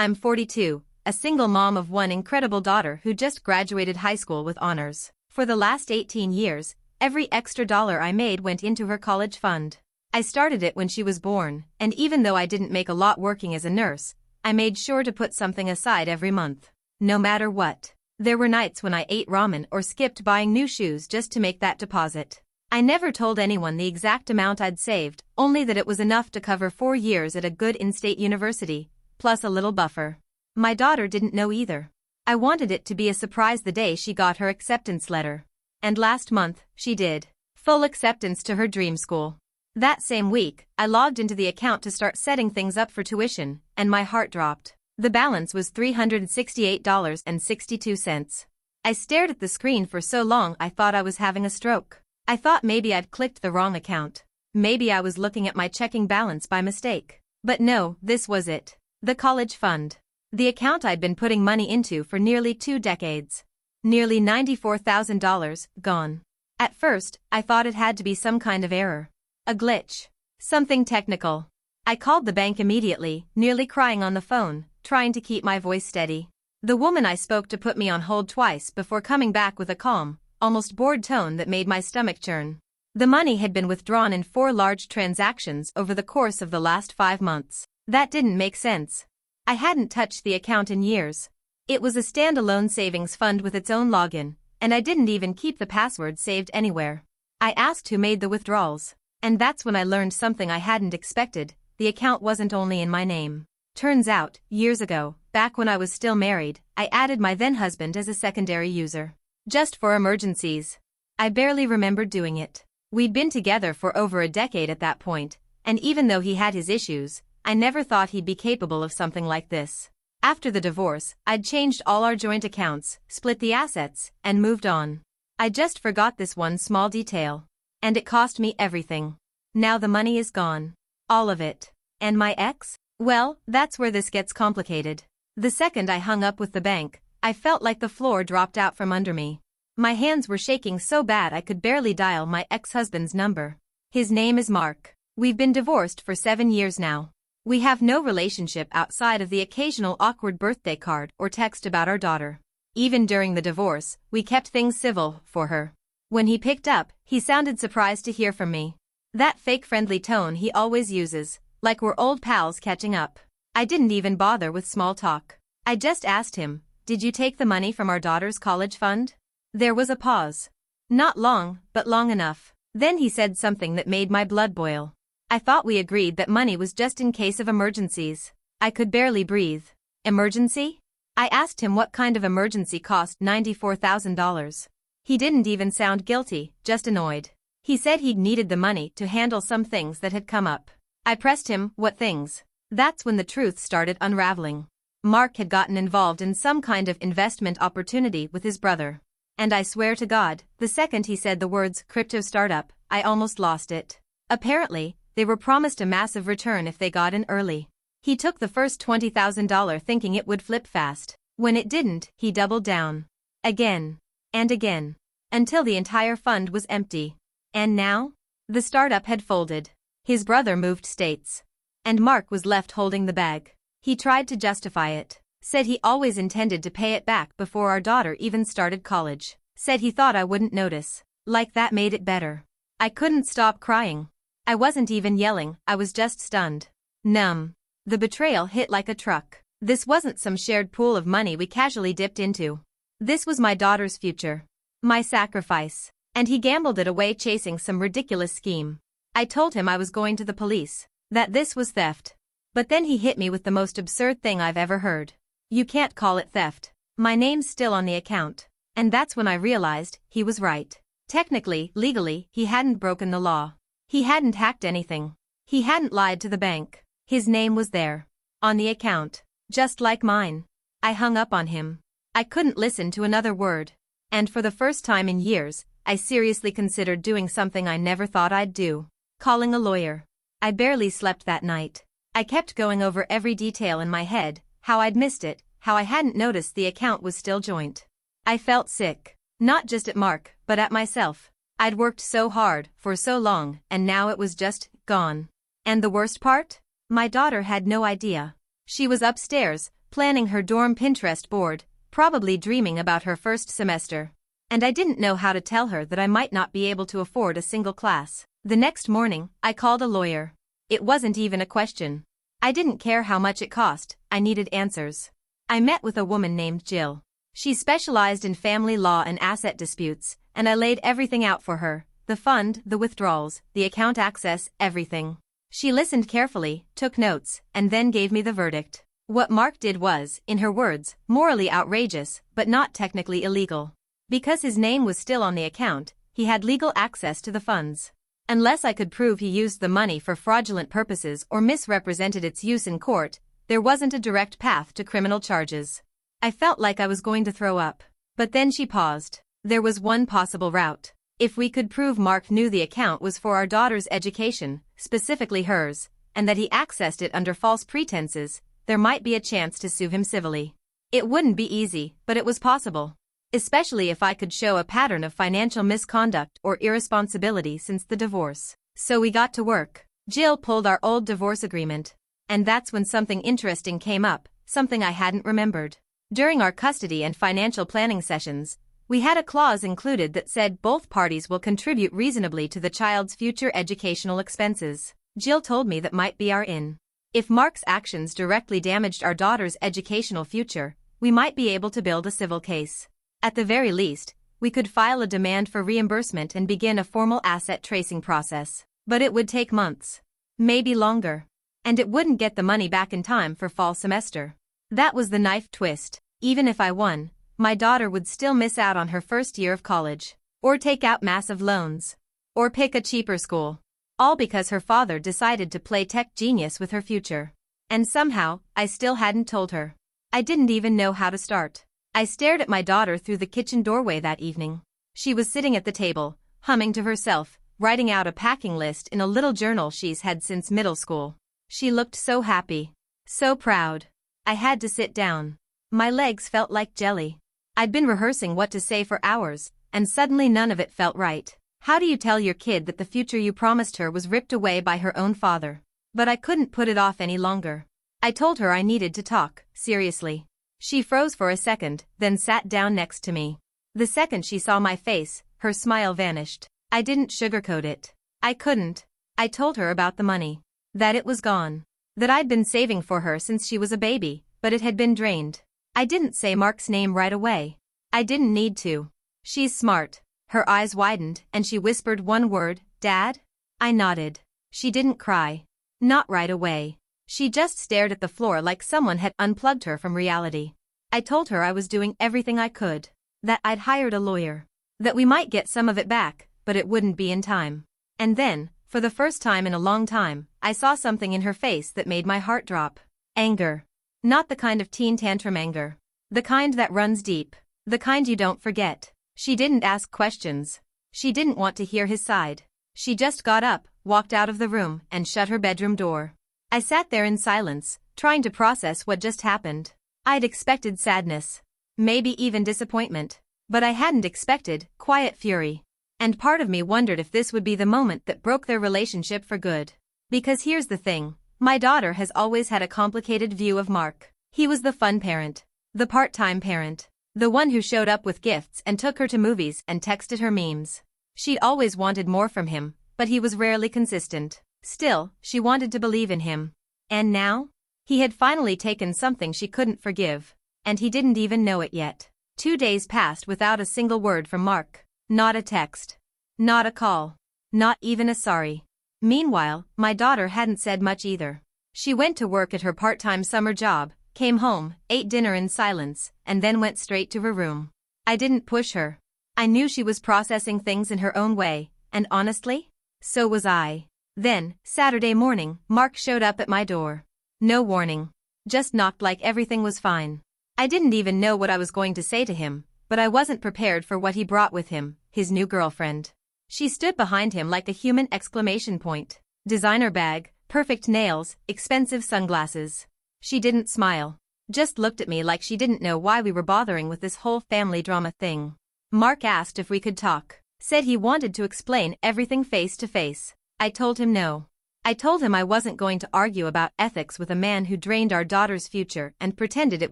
I'm 42, a single mom of one incredible daughter who just graduated high school with honors. For the last 18 years, every extra dollar I made went into her college fund. I started it when she was born, and even though I didn't make a lot working as a nurse, I made sure to put something aside every month. No matter what. There were nights when I ate ramen or skipped buying new shoes just to make that deposit. I never told anyone the exact amount I'd saved, only that it was enough to cover 4 years at a good in-state university, plus a little buffer. My daughter didn't know either. I wanted it to be a surprise the day she got her acceptance letter. And last month, she did. Full acceptance to her dream school. That same week, I logged into the account to start setting things up for tuition, and my heart dropped. The balance was $368.62. I stared at the screen for so long I thought I was having a stroke. I thought maybe I'd clicked the wrong account. Maybe I was looking at my checking balance by mistake. But no, this was it. The college fund. The account I'd been putting money into for nearly 2 decades. Nearly $94,000, gone. At first, I thought it had to be some kind of error. A glitch. Something technical. I called the bank immediately, nearly crying on the phone, trying to keep my voice steady. The woman I spoke to put me on hold twice before coming back with a calm, almost bored tone that made my stomach churn. The money had been withdrawn in 4 large transactions over the course of the last 5 months. That didn't make sense. I hadn't touched the account in years. It was a standalone savings fund with its own login, and I didn't even keep the password saved anywhere. I asked who made the withdrawals, and that's when I learned something I hadn't expected: the account wasn't only in my name. Turns out, years ago, back when I was still married, I added my then-husband as a secondary user. Just for emergencies. I barely remembered doing it. We'd been together for over a decade at that point, and even though he had his issues, I never thought he'd be capable of something like this. After the divorce, I'd changed all our joint accounts, split the assets, and moved on. I just forgot this one small detail. And it cost me everything. Now the money is gone. All of it. And my ex? Well, that's where this gets complicated. The second I hung up with the bank, I felt like the floor dropped out from under me. My hands were shaking so bad I could barely dial my ex-husband's number. His name is Mark. We've been divorced for 7 years now. We have no relationship outside of the occasional awkward birthday card or text about our daughter. Even during the divorce, we kept things civil for her. When he picked up, he sounded surprised to hear from me. That fake friendly tone he always uses, like we're old pals catching up. I didn't even bother with small talk. I just asked him, "Did you take the money from our daughter's college fund?" There was a pause. Not long, but long enough. Then he said something that made my blood boil. I thought we agreed that money was just in case of emergencies. I could barely breathe. Emergency? I asked him what kind of emergency cost $94,000. He didn't even sound guilty, just annoyed. He said he'd needed the money to handle some things that had come up. I pressed him, what things? That's when the truth started unraveling. Mark had gotten involved in some kind of investment opportunity with his brother. And I swear to God, the second he said the words crypto startup, I almost lost it. Apparently, they were promised a massive return if they got in early. He took the first $20,000 thinking it would flip fast. When it didn't, he doubled down. Again. And again. Until the entire fund was empty. And now? The startup had folded. His brother moved states. And Mark was left holding the bag. He tried to justify it. Said he always intended to pay it back before our daughter even started college. Said he thought I wouldn't notice. Like that made it better. I couldn't stop crying. I wasn't even yelling, I was just stunned. Numb. The betrayal hit like a truck. This wasn't some shared pool of money we casually dipped into. This was my daughter's future. My sacrifice. And he gambled it away chasing some ridiculous scheme. I told him I was going to the police. That this was theft. But then he hit me with the most absurd thing I've ever heard. You can't call it theft. My name's still on the account. And that's when I realized he was right. Technically, legally, he hadn't broken the law. He hadn't hacked anything. He hadn't lied to the bank. His name was there. On the account. Just like mine. I hung up on him. I couldn't listen to another word. And for the first time in years, I seriously considered doing something I never thought I'd do. Calling a lawyer. I barely slept that night. I kept going over every detail in my head, how I'd missed it, how I hadn't noticed the account was still joint. I felt sick. Not just at Mark, but at myself. I'd worked so hard, for so long, and now it was just gone. And the worst part? My daughter had no idea. She was upstairs, planning her dorm Pinterest board, probably dreaming about her first semester. And I didn't know how to tell her that I might not be able to afford a single class. The next morning, I called a lawyer. It wasn't even a question. I didn't care how much it cost, I needed answers. I met with a woman named Jill. She specialized in family law and asset disputes, and I laid everything out for her, the fund, the withdrawals, the account access, everything. She listened carefully, took notes, and then gave me the verdict. What Mark did was, in her words, morally outrageous, but not technically illegal. Because his name was still on the account, he had legal access to the funds. Unless I could prove he used the money for fraudulent purposes or misrepresented its use in court, there wasn't a direct path to criminal charges. I felt like I was going to throw up. But then she paused. There was one possible route. If we could prove Mark knew the account was for our daughter's education, specifically hers, and that he accessed it under false pretenses, there might be a chance to sue him civilly. It wouldn't be easy, but it was possible. Especially if I could show a pattern of financial misconduct or irresponsibility since the divorce. So we got to work. Jill pulled our old divorce agreement. And that's when something interesting came up, something I hadn't remembered. During our custody and financial planning sessions, we had a clause included that said both parties will contribute reasonably to the child's future educational expenses. Jill told me that might be our in. If Mark's actions directly damaged our daughter's educational future, we might be able to build a civil case. At the very least, we could file a demand for reimbursement and begin a formal asset tracing process. But it would take months. Maybe longer. And it wouldn't get the money back in time for fall semester. That was the knife twist. Even if I won, my daughter would still miss out on her first year of college. Or take out massive loans. Or pick a cheaper school. All because her father decided to play tech genius with her future. And somehow, I still hadn't told her. I didn't even know how to start. I stared at my daughter through the kitchen doorway that evening. She was sitting at the table, humming to herself, writing out a packing list in a little journal she's had since middle school. She looked so happy. So proud. I had to sit down. My legs felt like jelly. I'd been rehearsing what to say for hours, and suddenly none of it felt right. How do you tell your kid that the future you promised her was ripped away by her own father? But I couldn't put it off any longer. I told her I needed to talk, seriously. She froze for a second, then sat down next to me. The second she saw my face, her smile vanished. I didn't sugarcoat it. I couldn't. I told her about the money. That it was gone. That I'd been saving for her since she was a baby, but it had been drained. I didn't say Mark's name right away. I didn't need to. She's smart. Her eyes widened, and she whispered one word, Dad? I nodded. She didn't cry. Not right away. She just stared at the floor like someone had unplugged her from reality. I told her I was doing everything I could. That I'd hired a lawyer. That we might get some of it back, but it wouldn't be in time. And then, for the first time in a long time, I saw something in her face that made my heart drop. Anger. Not the kind of teen tantrum anger. The kind that runs deep. The kind you don't forget. She didn't ask questions. She didn't want to hear his side. She just got up, walked out of the room, and shut her bedroom door. I sat there in silence, trying to process what just happened. I'd expected sadness. Maybe even disappointment. But I hadn't expected quiet fury. And part of me wondered if this would be the moment that broke their relationship for good. Because here's the thing. My daughter has always had a complicated view of Mark. He was the fun parent. The part-time parent. The one who showed up with gifts and took her to movies and texted her memes. She'd always wanted more from him, but he was rarely consistent. Still, she wanted to believe in him. And now? He had finally taken something she couldn't forgive. And he didn't even know it yet. 2 days passed without a single word from Mark. Not a text. Not a call. Not even a sorry. Meanwhile, my daughter hadn't said much either. She went to work at her part-time summer job, came home, ate dinner in silence, and then went straight to her room. I didn't push her. I knew she was processing things in her own way, and honestly, so was I. Then, Saturday morning, Mark showed up at my door. No warning. Just knocked like everything was fine. I didn't even know what I was going to say to him, but I wasn't prepared for what he brought with him, his new girlfriend. She stood behind him like a human exclamation point. Designer bag, perfect nails, expensive sunglasses. She didn't smile. Just looked at me like she didn't know why we were bothering with this whole family drama thing. Mark asked if we could talk. Said he wanted to explain everything face to face. I told him no. I told him I wasn't going to argue about ethics with a man who drained our daughter's future and pretended it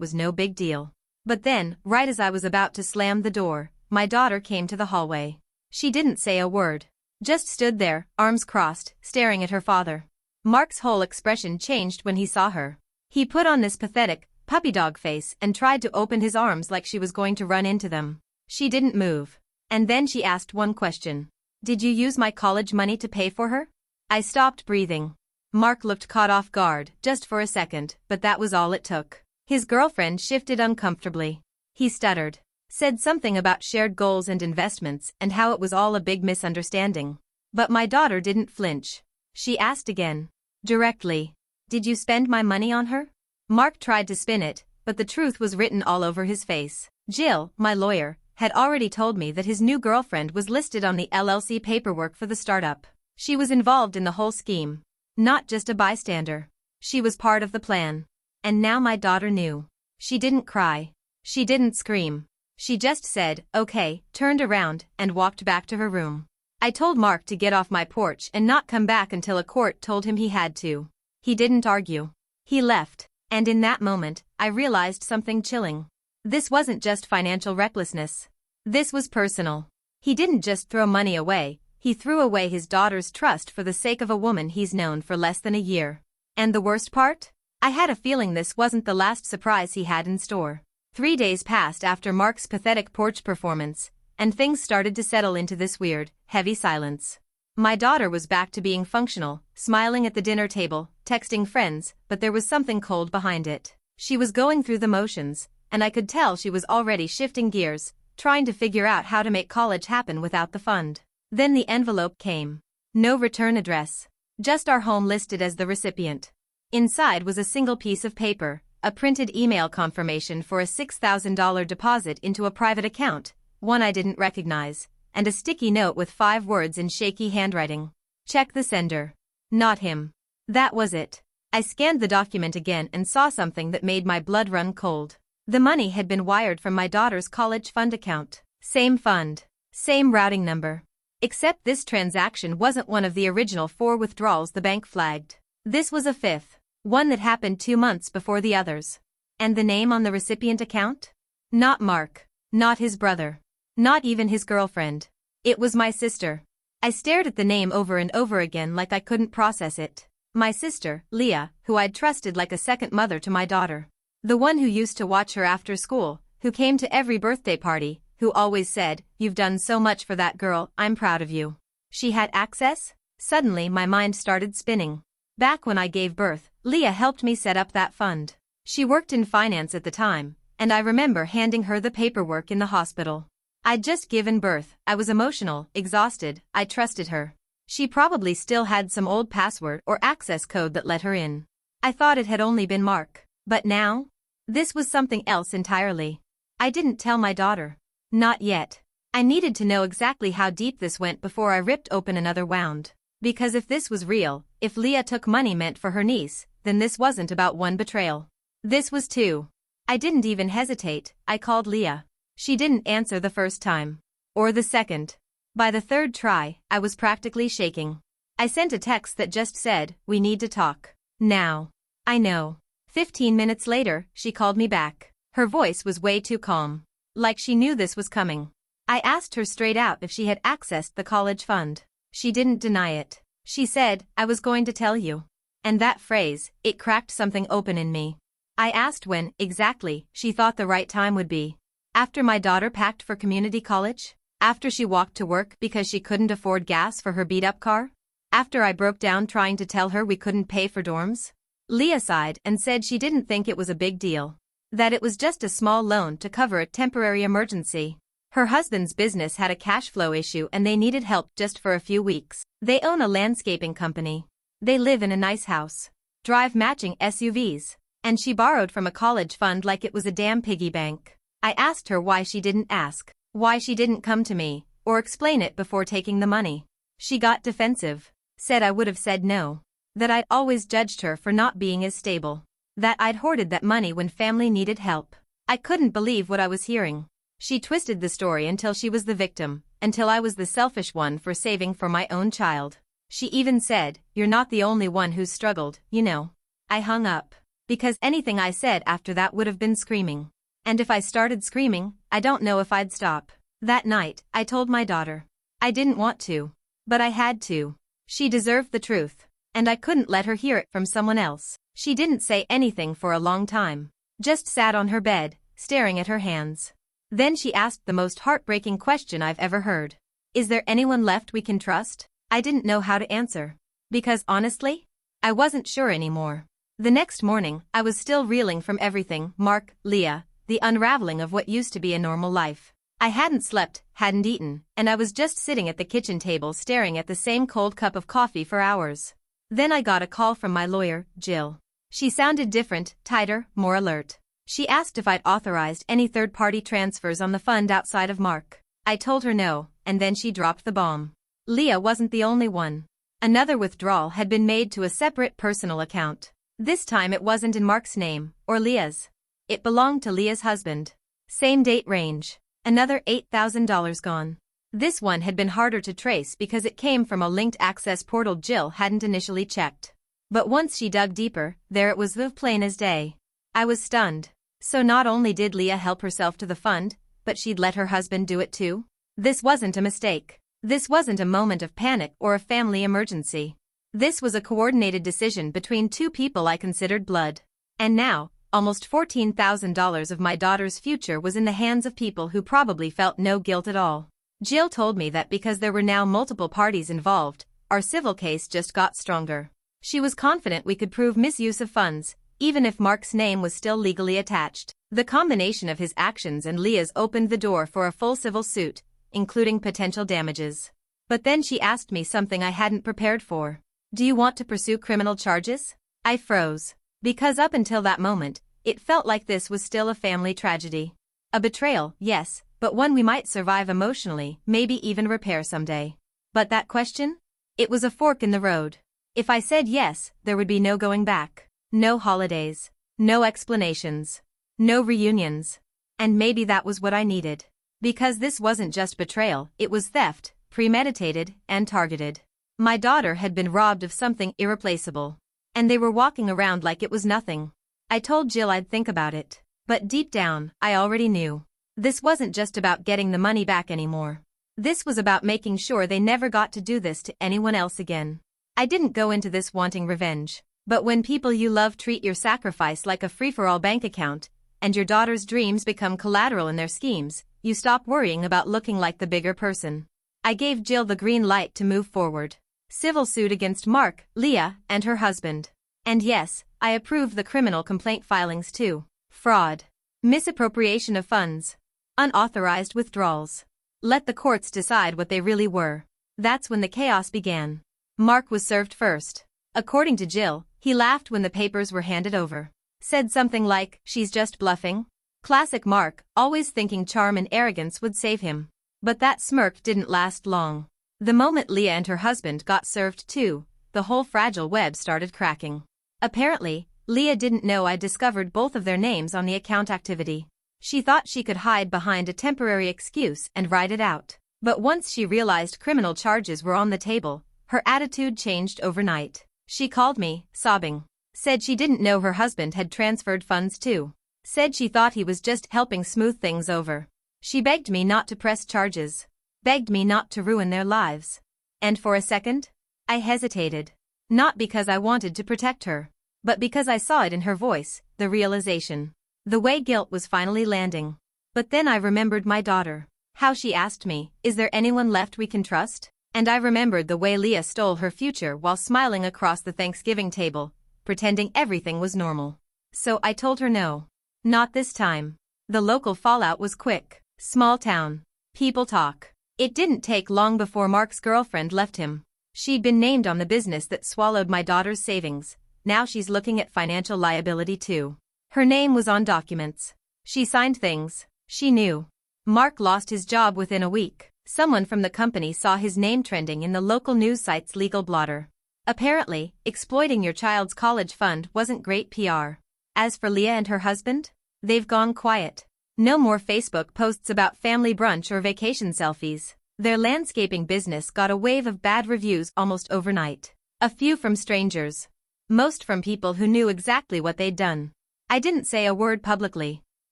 was no big deal. But then, right as I was about to slam the door, my daughter came to the hallway. She didn't say a word. Just stood there, arms crossed, staring at her father. Mark's whole expression changed when he saw her. He put on this pathetic, puppy dog face and tried to open his arms like she was going to run into them. She didn't move. And then she asked one question. Did you use my college money to pay for her? I stopped breathing. Mark looked caught off guard, just for a second, but that was all it took. His girlfriend shifted uncomfortably. He stuttered. Said something about shared goals and investments and how it was all a big misunderstanding. But my daughter didn't flinch. She asked again. Directly. Did you spend my money on her? Mark tried to spin it, but the truth was written all over his face. Jill, my lawyer, had already told me that his new girlfriend was listed on the LLC paperwork for the startup. She was involved in the whole scheme. Not just a bystander. She was part of the plan. And now my daughter knew. She didn't cry. She didn't scream. She just said, okay, turned around, and walked back to her room. I told Mark to get off my porch and not come back until a court told him he had to. He didn't argue. He left. And in that moment, I realized something chilling. This wasn't just financial recklessness. This was personal. He didn't just throw money away, he threw away his daughter's trust for the sake of a woman he's known for less than a year. And the worst part? I had a feeling this wasn't the last surprise he had in store. 3 days passed after Mark's pathetic porch performance, and things started to settle into this weird, heavy silence. My daughter was back to being functional, smiling at the dinner table, texting friends, but there was something cold behind it. She was going through the motions, and I could tell she was already shifting gears, trying to figure out how to make college happen without the fund. Then the envelope came. No return address. Just our home listed as the recipient. Inside was a single piece of paper, a printed email confirmation for a $6,000 deposit into a private account, one I didn't recognize, and a sticky note with 5 words in shaky handwriting. Check the sender. Not him. That was it. I scanned the document again and saw something that made my blood run cold. The money had been wired from my daughter's college fund account. Same fund. Same routing number. Except this transaction wasn't one of the original 4 withdrawals the bank flagged. This was a 5th, one that happened 2 months before the others. And the name on the recipient account? Not Mark. Not his brother. Not even his girlfriend. It was my sister. I stared at the name over and over again like I couldn't process it. My sister, Leah, who I'd trusted like a second mother to my daughter. The one who used to watch her after school, who came to every birthday party, who always said, "You've done so much for that girl, I'm proud of you." She had access? Suddenly my mind started spinning. Back when I gave birth, Leah helped me set up that fund. She worked in finance at the time, and I remember handing her the paperwork in the hospital. I'd just given birth, I was emotional, exhausted, I trusted her. She probably still had some old password or access code that let her in. I thought it had only been Mark. But now? This was something else entirely. I didn't tell my daughter. Not yet. I needed to know exactly how deep this went before I ripped open another wound. Because if this was real, if Leah took money meant for her niece, then this wasn't about one betrayal. This was 2. I didn't even hesitate, I called Leah. She didn't answer the first time. Or the second. By the 3rd try, I was practically shaking. I sent a text that just said, "We need to talk. Now." I know. 15 minutes later, she called me back. Her voice was way too calm. Like she knew this was coming. I asked her straight out if she had accessed the college fund. She didn't deny it. She said, "I was going to tell you." And that phrase, it cracked something open in me. I asked when, exactly, she thought the right time would be. After my daughter packed for community college? After she walked to work because she couldn't afford gas for her beat-up car? After I broke down trying to tell her we couldn't pay for dorms? Leah sighed and said she didn't think it was a big deal. That it was just a small loan to cover a temporary emergency. Her husband's business had a cash flow issue and they needed help just for a few weeks. They own a landscaping company. They live in a nice house. Drive matching SUVs. And she borrowed from a college fund like it was a damn piggy bank. I asked her why she didn't ask. Why she didn't come to me, or explain it before taking the money. She got defensive. Said I would have said no. That I'd always judged her for not being as stable. That I'd hoarded that money when family needed help. I couldn't believe what I was hearing. She twisted the story until she was the victim, until I was the selfish one for saving for my own child. She even said, "You're not the only one who's struggled, you know." I hung up. Because anything I said after that would have been screaming. And if I started screaming, I don't know if I'd stop. That night, I told my daughter. I didn't want to. But I had to. She deserved the truth. And I couldn't let her hear it from someone else. She didn't say anything for a long time. Just sat on her bed, staring at her hands. Then she asked the most heartbreaking question I've ever heard. Is there anyone left we can trust? I didn't know how to answer. Because honestly, I wasn't sure anymore. The next morning, I was still reeling from everything, Mark, Leah, the unraveling of what used to be a normal life. I hadn't slept, hadn't eaten, and I was just sitting at the kitchen table staring at the same cold cup of coffee for hours. Then I got a call from my lawyer, Jill. She sounded different, tighter, more alert. She asked if I'd authorized any third-party transfers on the fund outside of Mark. I told her no, and then she dropped the bomb. Leah wasn't the only one. Another withdrawal had been made to a separate personal account. This time it wasn't in Mark's name, or Leah's. It belonged to Leah's husband. Same date range. Another $8,000 gone. This one had been harder to trace because it came from a linked access portal Jill hadn't initially checked. But once she dug deeper, there it was, plain as day. I was stunned. So not only did Leah help herself to the fund, but she'd let her husband do it too? This wasn't a mistake. This wasn't a moment of panic or a family emergency. This was a coordinated decision between two people I considered blood. And now, almost $14,000 of my daughter's future was in the hands of people who probably felt no guilt at all. Jill told me that because there were now multiple parties involved, our civil case just got stronger. She was confident we could prove misuse of funds, even if Mark's name was still legally attached. The combination of his actions and Leah's opened the door for a full civil suit, including potential damages. But then she asked me something I hadn't prepared for. Do you want to pursue criminal charges? I froze. Because up until that moment, it felt like this was still a family tragedy. A betrayal, yes, but one we might survive emotionally, maybe even repair someday. But that question? It was a fork in the road. If I said yes, there would be no going back. No holidays. No explanations. No reunions. And maybe that was what I needed. Because this wasn't just betrayal, it was theft, premeditated and targeted. My daughter had been robbed of something irreplaceable. And they were walking around like it was nothing. I told Jill I'd think about it. But deep down, I already knew. This wasn't just about getting the money back anymore. This was about making sure they never got to do this to anyone else again. I didn't go into this wanting revenge. But when people you love treat your sacrifice like a free-for-all bank account, and your daughter's dreams become collateral in their schemes, you stop worrying about looking like the bigger person. I gave Jill the green light to move forward. Civil suit against Mark, Leah, and her husband. And yes, I approved the criminal complaint filings too. Fraud. Misappropriation of funds. Unauthorized withdrawals. Let the courts decide what they really were. That's when the chaos began. Mark was served first. According to Jill, he laughed when the papers were handed over. Said something like, "She's just bluffing." Classic Mark, always thinking charm and arrogance would save him. But that smirk didn't last long. The moment Leah and her husband got served too, the whole fragile web started cracking. Apparently, Leah didn't know I discovered both of their names on the account activity. She thought she could hide behind a temporary excuse and ride it out. But once she realized criminal charges were on the table, her attitude changed overnight. She called me, sobbing. Said she didn't know her husband had transferred funds too. Said she thought he was just helping smooth things over. She begged me not to press charges. Begged me not to ruin their lives. And for a second, I hesitated. Not because I wanted to protect her, but because I saw it in her voice, the realization. The way guilt was finally landing. But then I remembered my daughter. How she asked me, "Is there anyone left we can trust?" And I remembered the way Leah stole her future while smiling across the Thanksgiving table, pretending everything was normal. So I told her no. Not this time. The local fallout was quick. Small town. People talk. It didn't take long before Mark's girlfriend left him. She'd been named on the business that swallowed my daughter's savings. Now she's looking at financial liability too. Her name was on documents. She signed things. She knew. Mark lost his job within a week. Someone from the company saw his name trending in the local news site's legal blotter. Apparently, exploiting your child's college fund wasn't great PR. As for Leah and her husband, they've gone quiet. No more Facebook posts about family brunch or vacation selfies. Their landscaping business got a wave of bad reviews almost overnight. A few from strangers. Most from people who knew exactly what they'd done. I didn't say a word publicly.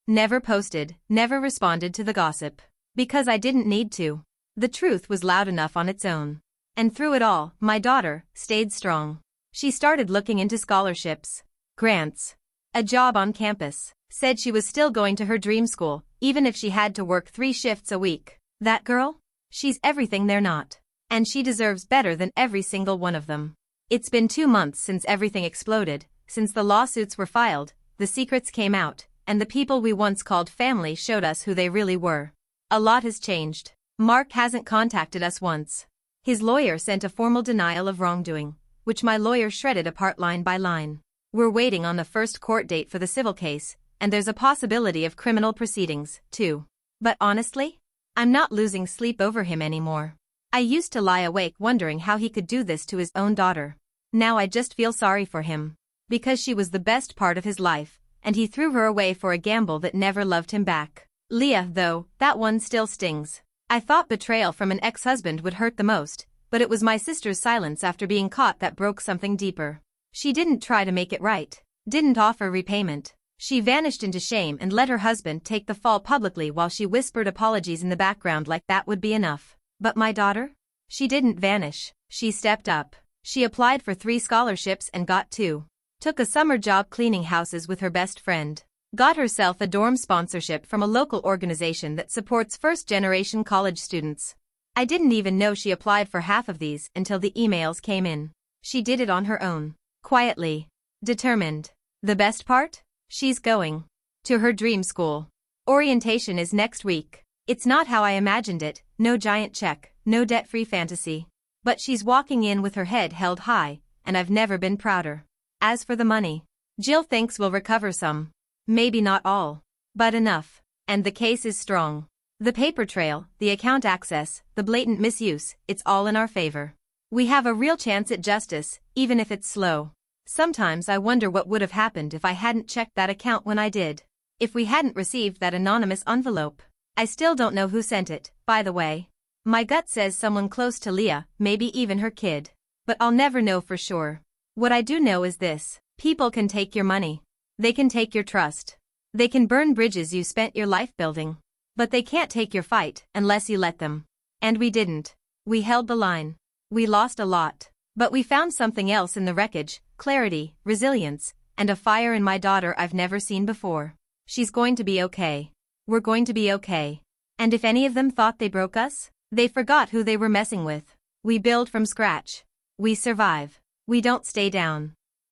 Never posted, never responded to the gossip. Because I didn't need to. The truth was loud enough on its own. And through it all, my daughter stayed strong. She started looking into scholarships, grants, a job on campus. Said she was still going to her dream school, even if she had to work 3 shifts a week. That girl? She's everything they're not. And she deserves better than every single one of them. It's been 2 months since everything exploded, since the lawsuits were filed, the secrets came out, and the people we once called family showed us who they really were. A lot has changed. Mark hasn't contacted us once. His lawyer sent a formal denial of wrongdoing, which my lawyer shredded apart line by line. We're waiting on the first court date for the civil case, and there's a possibility of criminal proceedings, too. But honestly, I'm not losing sleep over him anymore. I used to lie awake wondering how he could do this to his own daughter. Now I just feel sorry for him. Because she was the best part of his life, and he threw her away for a gamble that never loved him back. Leah, though, that one still stings. I thought betrayal from an ex-husband would hurt the most, but it was my sister's silence after being caught that broke something deeper. She didn't try to make it right, didn't offer repayment. She vanished into shame and let her husband take the fall publicly while she whispered apologies in the background like that would be enough. But my daughter? She didn't vanish, she stepped up. She applied for 3 scholarships and got 2. Took a summer job cleaning houses with her best friend. Got herself a dorm sponsorship from a local organization that supports first-generation college students. I didn't even know she applied for half of these until the emails came in. She did it on her own. Quietly. Determined. The best part? She's going to her dream school. Orientation is next week. It's not how I imagined it, no giant check, no debt-free fantasy. But she's walking in with her head held high, and I've never been prouder. As for the money, Jill thinks we'll recover some. Maybe not all, but enough. And the case is strong. The paper trail, the account access, the blatant misuse, it's all in our favor. We have a real chance at justice, even if it's slow. Sometimes I wonder what would have happened if I hadn't checked that account when I did. If we hadn't received that anonymous envelope. I still don't know who sent it, by the way. My gut says someone close to Leah, maybe even her kid. But I'll never know for sure. What I do know is this: people can take your money. They can take your trust. They can burn bridges you spent your life building. But they can't take your fight unless you let them. And we didn't. We held the line. We lost a lot. But we found something else in the wreckage: clarity, resilience, and a fire in my daughter I've never seen before. She's going to be okay. We're going to be okay. And if any of them thought they broke us, they forgot who they were messing with. We build from scratch. We survive. We don't stay down.